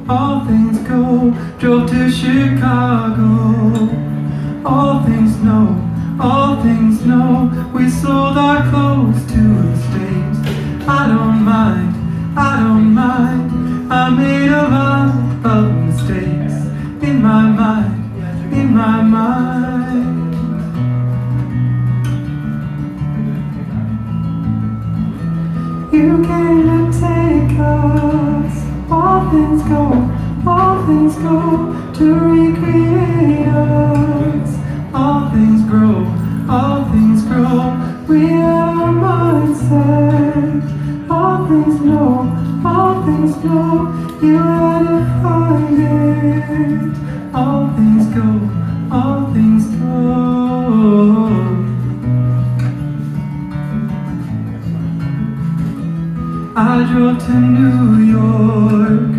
all things go. Drove to Chicago. All things know. We sold our clothes to the States. I don't mind. I made a lot of mistakes in my mind. You came to take us. All things go to recreate us. All things grow. We have our mindset. All things know. You had to find it. All things go. I drove to New York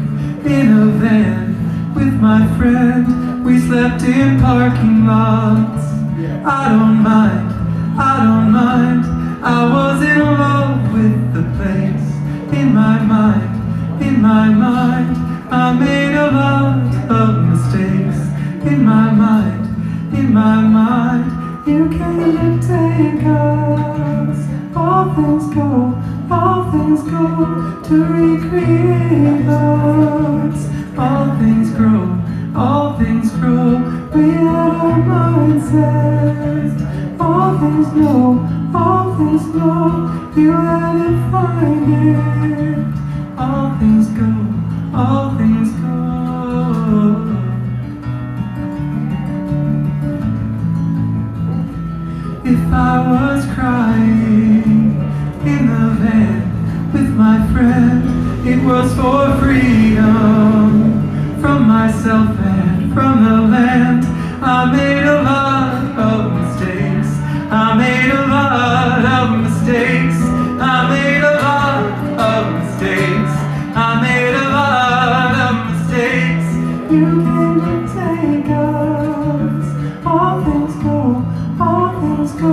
in a van with my friend. We slept in parking lots. I don't mind. I was in love with the place. In my mind. I made a lot of mistakes. In my mind. You came to take us. All things go to recreate us. All things grow. We had our mindset. All things know. You had to find it. All things go. If I was crying in the van with my friend, it was for freedom from myself and from the land. I made a lot of mistakes. I made a lot of mistakes. You came to take us. All things go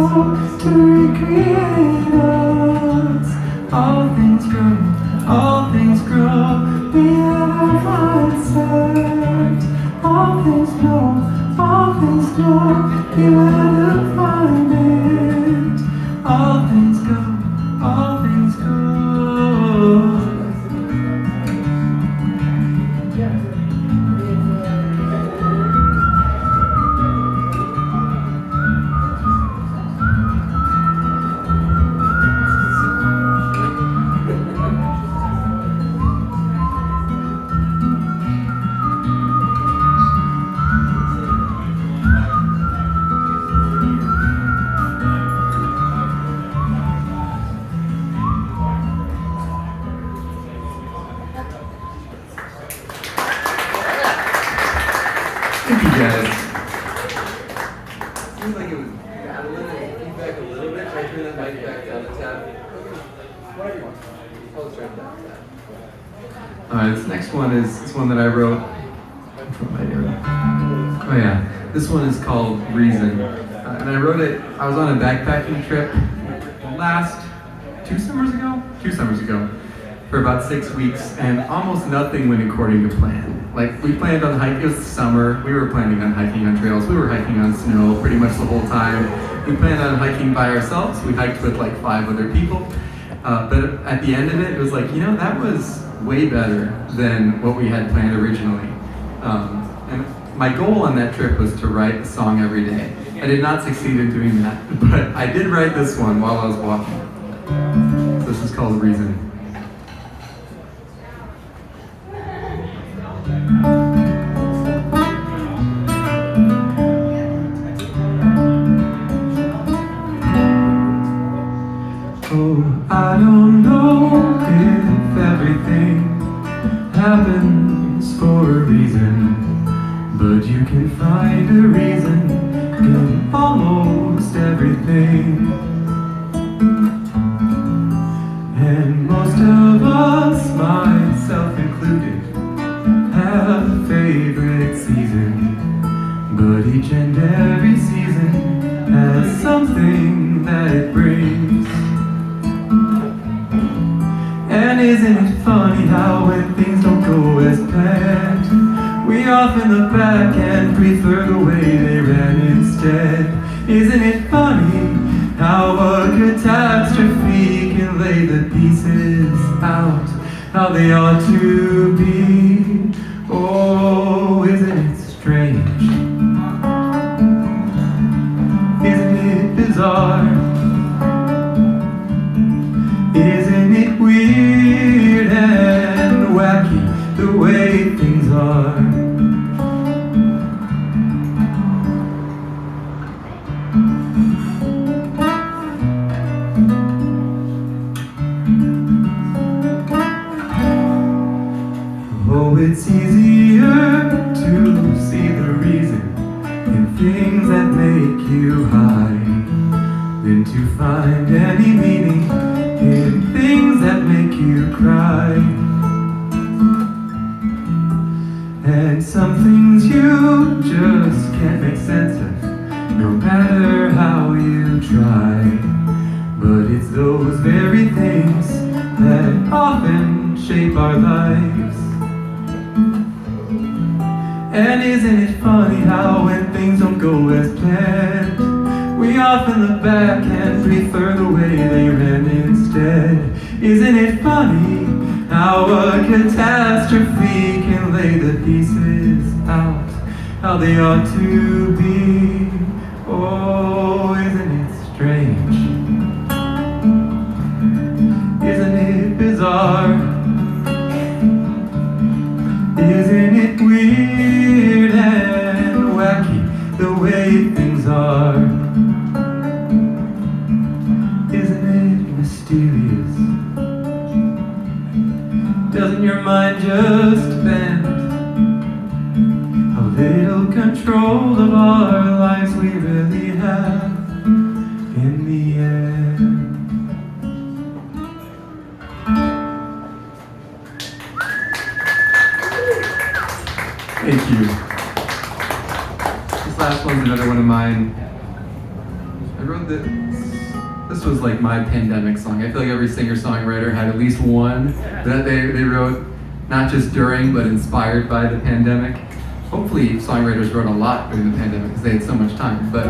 to recreate us. All things grow. We have our mindset. All things know. You had to find it. All things go. Thank you guys. Seems like it was battling and feedback a little bit. Try to turn that mic back down a tad. Whatever you want. I'll just turn it down a tad. Alright, this next one is one that I wrote. Oh yeah, this one is called Reason. And I wrote it, I was on a backpacking trip two summers ago, for about 6 weeks, and almost nothing went according to plan. Like, we planned on hiking, it was summer, we were planning on hiking on trails, we were hiking on snow pretty much the whole time. We planned on hiking by ourselves, we hiked with like 5 other people. But at the end of it, it was like, that was way better than what we had planned originally. And my goal on that trip was to write a song every day. I did not succeed in doing that, but I did write this one while I was walking. So this is called Reason. Oh, I don't know if everything happens for a reason, but you can find a reason in almost everything. And most of us, myself included, have a favorite season, but each and every season has something that it brings. And isn't it fun funny how when things don't go as planned, we often look back and prefer the way they ran instead. Isn't it funny how a catastrophe can lay the pieces out how they ought to be? Oh, isn't it strange? Isn't it bizarre? Isn't it weird and wacky the way things are? Oh, it's easier to see the reason in things that make you high than to find any meaning in things that make you cry. And some things you just can't make sense of, no matter how you try. But it's those very things that often shape our lives. And isn't it funny how when things don't go as planned, we often look back and prefer the way they ran instead? Isn't it funny how a catastrophe can lay the pieces out how they ought to be? Oh, isn't it strange? Isn't it bizarre? Isn't it weird and wacky the way things are? Isn't it mysterious? Doesn't your mind just bend? How little control of our lives we really have in the end. Thank you. This last one's another one of mine. I wrote this was like my pandemic song. I feel like every singer-songwriter had at least one that they wrote, not just during, but inspired by the pandemic. Hopefully songwriters wrote a lot during the pandemic because they had so much time, but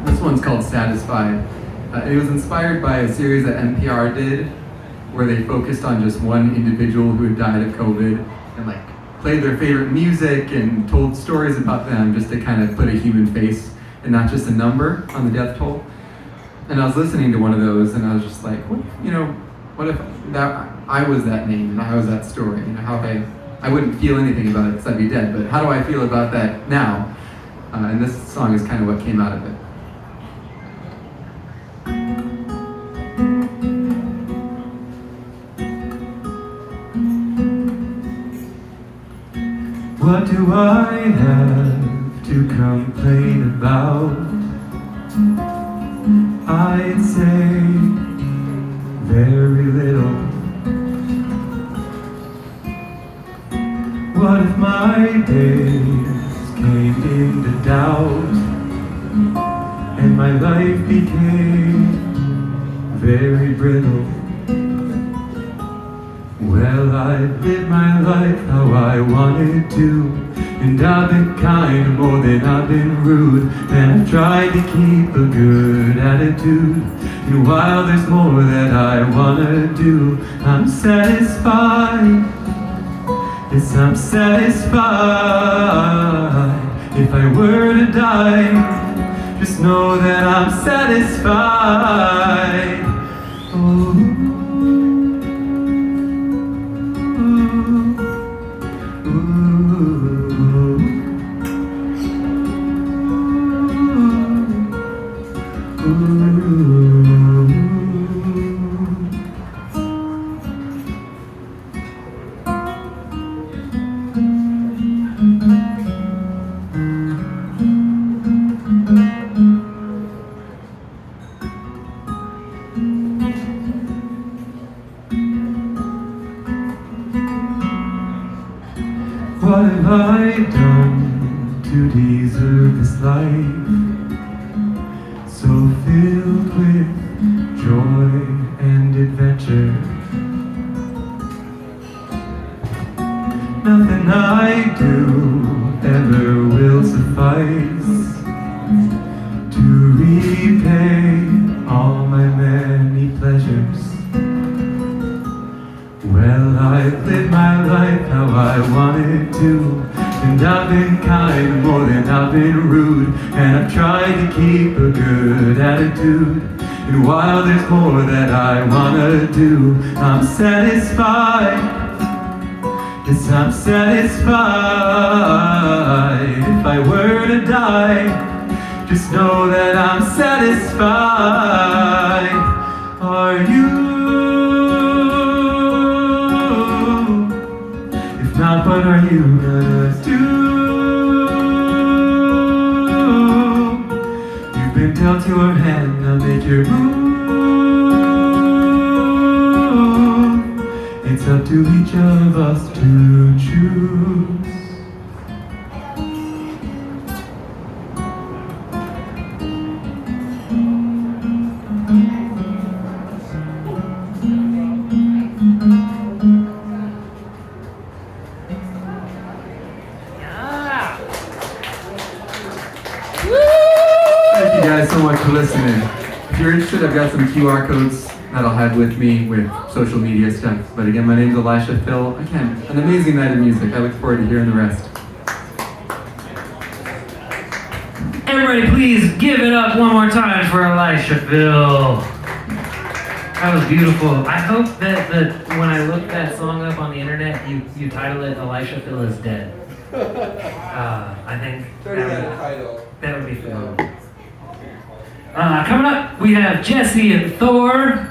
this one's called Satisfied. It was inspired by a series that NPR did where they focused on just one individual who had died of COVID and like played their favorite music and told stories about them just to kind of put a human face and not just a number on the death toll. And I was listening to one of those and I was just like, what if that I was that name and I was that story? How I wouldn't feel anything about it because I'd be dead, but how do I feel about that now? And this song is kind of what came out of it. What do I have to complain about? I'd say very little. What if my days came into doubt and my life became very brittle? Well, I've lived my life how I wanted to, and I've been kind more than I've been rude, and I've tried to keep a good attitude. And while there's more that I wanna do, I'm satisfied. Yes, I'm satisfied. If I were to die, just know that I'm satisfied. Oh. What have I done to deserve this life, so filled with joy and adventure? Nothing I do ever will suffice to repay all my many pleasures. Well, I've lived my life how I wanted to, and I've been kind more than I've been rude, and I've tried to keep a good attitude. And while there's more that I wanna do, I'm satisfied. Yes, I'm satisfied. If I were to die, just know that I'm satisfied. Are you? If not, what are you gonna do? You've been dealt your hand, now make your move. It's up to each of us to choose. Thank you guys so much for listening. If you're interested, I've got some QR codes that I'll have with me with social media stuff. But again, my name's Elisha Phil. Again, an amazing night of music. I look forward to hearing the rest. Everybody, please give it up one more time for Elisha Phil. That was beautiful. I hope that when I look that song up on the internet, you title it "Elisha Phil is Dead." I think that would be phenomenal. Coming up, we have Jesse and Thor.